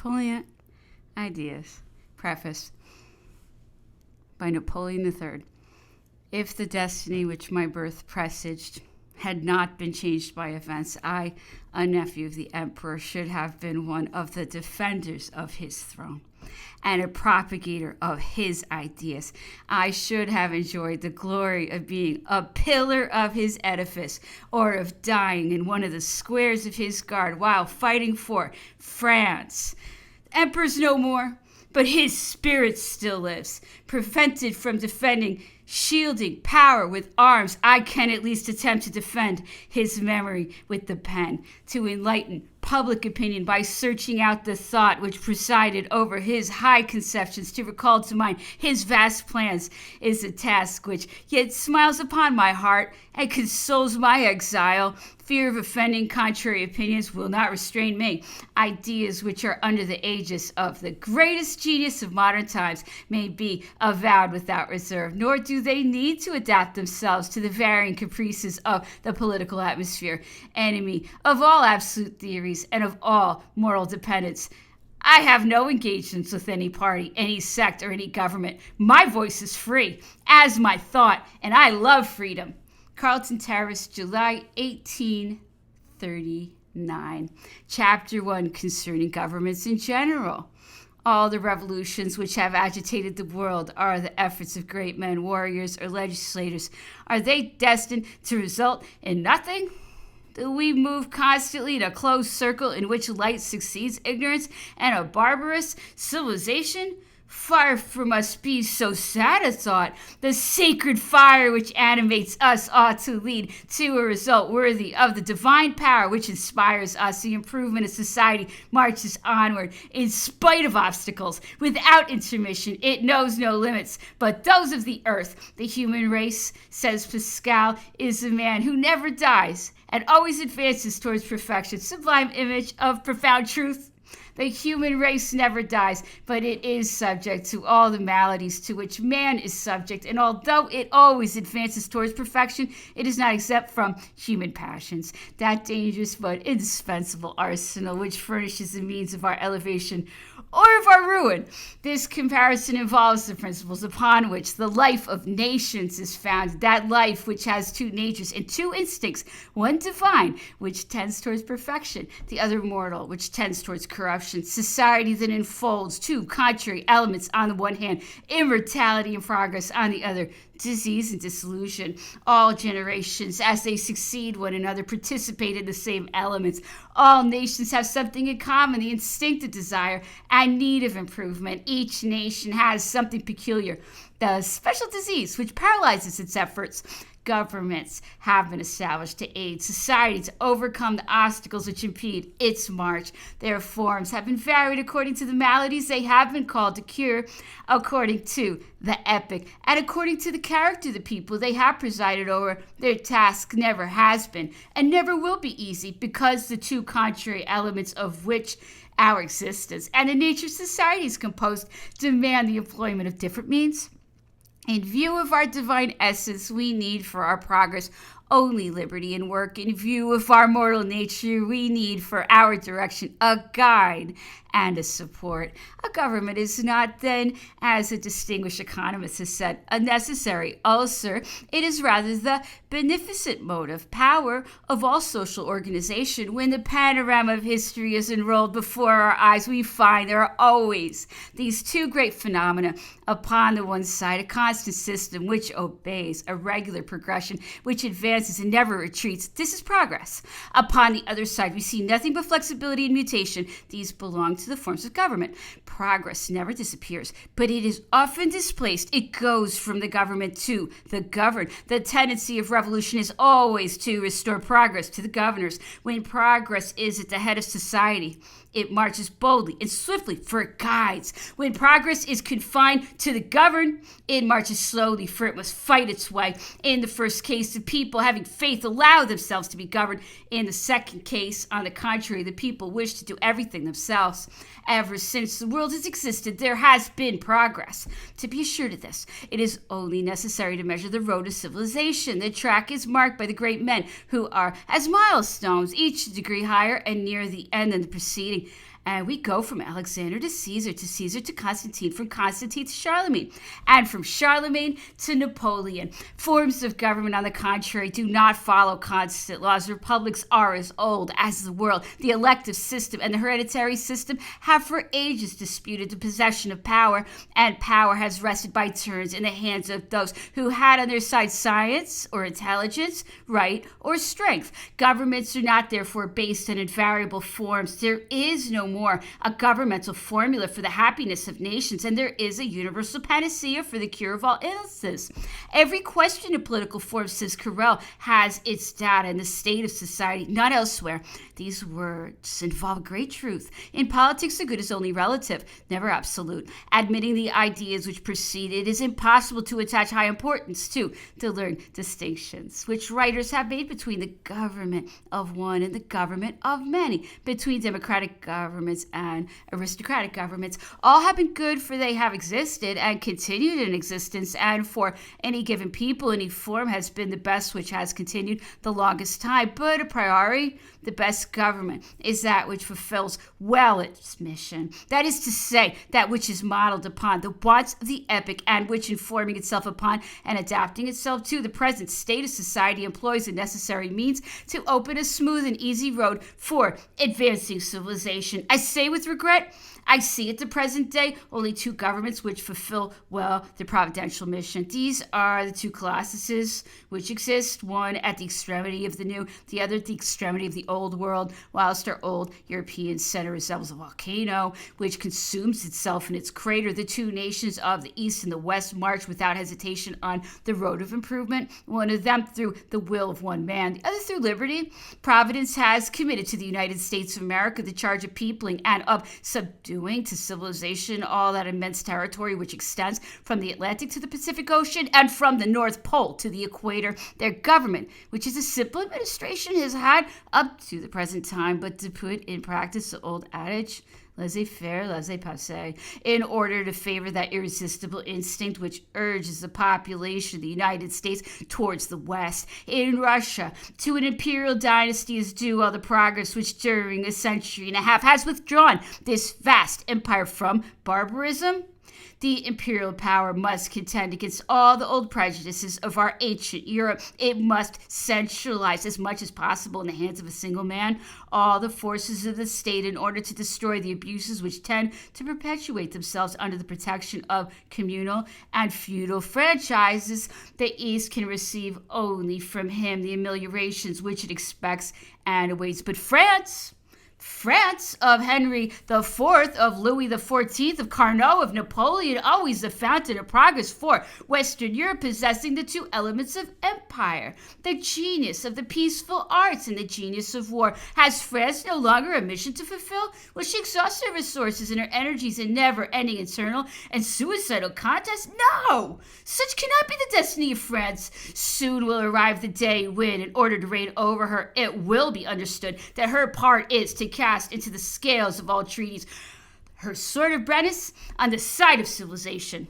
Napoleonic Ideas, preface by Napoleon III. If the destiny which my birth presaged had not been changed by events, I, a nephew of the emperor, should have been one of the defenders of his throne and a propagator of his ideas. I should have enjoyed the glory of being a pillar of his edifice, or of dying in one of the squares of his guard while fighting for France. The emperor's no more, but his spirit still lives. Prevented from defending, shielding power with arms, I can at least attempt to defend his memory with the pen, to enlighten public opinion by searching out the thought which presided over his high conceptions, to recall to mind his vast plans, is a task which yet smiles upon my heart and consoles my exile. Fear of offending contrary opinions will not restrain me. Ideas which are under the aegis of the greatest genius of modern times may be avowed without reserve, nor do they need to adapt themselves to the varying caprices of the political atmosphere. Enemy of all absolute theories and of all moral dependence, I have no engagements with any party, any sect, or any government. My voice is free, as my thought, and I love freedom. Carlton Terrace, July 1839. Chapter 1, concerning governments in general. All the revolutions which have agitated the world are the efforts of great men, warriors, or legislators. Are they destined to result in nothing? Do we move constantly in a closed circle in which light succeeds ignorance and a barbarous civilization? Far from us be so sad a thought. The sacred fire which animates us ought to lead to a result worthy of the divine power which inspires us. The improvement of society marches onward in spite of obstacles. Without intermission, it knows no limits but those of the earth. The human race, says Pascal, is a man who never dies and always advances towards perfection. Sublime image of profound truth. The human race never dies, but it is subject to all the maladies to which man is subject, and although it always advances towards perfection, it is not exempt from human passions, that dangerous but indispensable arsenal which furnishes the means of our elevation or of our ruin. This comparison involves the principles upon which the life of nations is founded, that life which has two natures and two instincts, one divine, which tends towards perfection, the other mortal, which tends towards corruption. Society that enfolds two contrary elements on the one hand, immortality and progress on the other, disease and dissolution. All generations, as they succeed one another, participate in the same elements. All nations have something in common, the instinctive desire and need of improvement. Each nation has something peculiar, the special disease which paralyzes its efforts. Governments have been established to aid society to overcome the obstacles which impede its march. Their forms have been varied according to the maladies they have been called to cure, according to the epoch, and according to the character of the people they have presided over. Their task never has been and never will be easy, because the two contrary elements of which our existence and the nature of society is composed demand the employment of different means. In view of our divine essence, we need for our progress only liberty and work. In view of our mortal nature, we need for our direction a guide and a support. A government is not then, as a distinguished economist has said, a necessary ulcer. It is rather the beneficent motive, power of all social organization. When the panorama of history is unrolled before our eyes, we find there are always these two great phenomena. Upon the one side, a constant system which obeys a regular progression, which advances and never retreats. This is progress. Upon the other side, we see nothing but flexibility and mutation. These belong to the forms of government. Progress never disappears, but it is often displaced. It goes from the government to the governed. The tendency of revolution is always to restore progress to the governors. When progress is at the head of society, it marches boldly and swiftly, for it guides. When progress is confined to the governed, it marches slowly, for it must fight its way. In the first case, the people, having faith, allow themselves to be governed. In the second case, on the contrary, the people wish to do everything themselves. Ever since the world has existed, there has been progress. To be assured of this, it is only necessary to measure the road of civilization. The track is marked by the great men who are as milestones, each a degree higher and nearer the end than the preceding. And we go from Alexander to Caesar to Constantine, from Constantine to Charlemagne, and from Charlemagne to Napoleon. Forms of government, on the contrary, do not follow constant laws. Republics are as old as the world. The elective system and the hereditary system have for ages disputed the possession of power, and power has rested by turns in the hands of those who had on their side science or intelligence, right or strength. Governments are not therefore based on invariable forms. There is no more a governmental formula for the happiness of nations, and there is a universal panacea for the cure of all illnesses. Every question of political form, says Carrel, has its data in the state of society, not elsewhere. These words involve great truth. In politics, the good is only relative, never absolute. Admitting the ideas which precede it is impossible to attach high importance to learn distinctions, which writers have made between the government of one and the government of many, between democratic governments and aristocratic governments. All have been good, for they have existed and continued in existence, and for any given people, any form has been the best which has continued the longest time. But a priori, the best government is that which fulfills well its mission. That is to say, that which is modeled upon the wants of the epoch, and which, informing itself upon and adapting itself to the present state of society, employs the necessary means to open a smooth and easy road for advancing civilization. I say with regret, I see at the present day only two governments which fulfill well the providential mission. These are the two colossuses which exist, one at the extremity of the new, the other at the extremity of the old world, whilst our old European center resembles a volcano which consumes itself in its crater. The two nations of the East and the West march without hesitation on the road of improvement, one of them through the will of one man, the other through liberty. Providence has committed to the United States of America the charge of peopling and of subduing to civilization all that immense territory which extends from the Atlantic to the Pacific Ocean and from the North Pole to the equator. Their government, which is a simple administration, has had up to the present time but to put in practice the old adage, laissez-faire, laissez-passer, in order to favor that irresistible instinct which urges the population of the United States towards the West. In Russia, to an imperial dynasty is due all the progress which during a century and a half has withdrawn this vast empire from barbarism. The imperial power must contend against all the old prejudices of our ancient Europe. It must centralize as much as possible in the hands of a single man all the forces of the state in order to destroy the abuses which tend to perpetuate themselves under the protection of communal and feudal franchises. The East can receive only from him the ameliorations which it expects and awaits. But France of Henry IV, of Louis XIV, of Carnot, of Napoleon, always the fountain of progress for Western Europe, possessing the two elements of empire, the genius of the peaceful arts and the genius of war. Has France no longer a mission to fulfill? Will she exhaust her resources and her energies in never-ending internal and suicidal contests? No! Such cannot be the destiny of France. Soon will arrive the day when, in order to reign over her, it will be understood that her part is to cast into the scales of all treaties her sword of Brennus on the side of civilization.